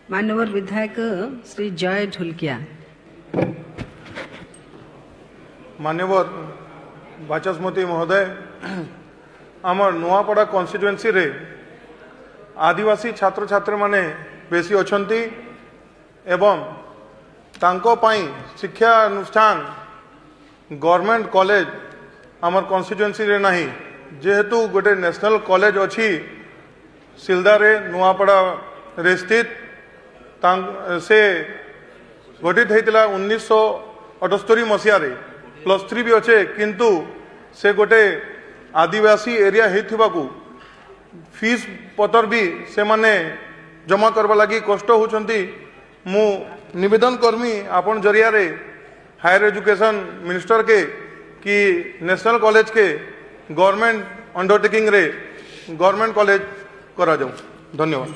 मान्यवर विधायक श्री जय ढोलकिया। मान्यवर बाचस्पति महोदय, आमर नुआपड़ा कन्स्टिट्युएंसी रे आदिवासी छात्र छात्री माने बेसी अछंती एवं तांको पाई शिक्षा अनुष्ठान गवर्नमेंट कॉलेज आमर कन्स्टिट्युएंसी रे नहीं, जेहेतु गोटे नेशनल कॉलेज अच्छी सिलदा रे नुआपड़ा रे स्थित से गठित होता 1978 मसीह +3 भी अच्छे, किंतु से गोटे आदिवासी एरिया हो फीस पतर भी से माने जमा करवा लगी कष्ट होचंती। मु निवेदन करमी आपन जरिया रे हायर एजुकेशन मिनिस्टर के कि नेशनल कॉलेज के गवर्नमेंट अंडरटेकिंग रे गवर्नमेंट कॉलेज करा जाऊ। धन्यवाद।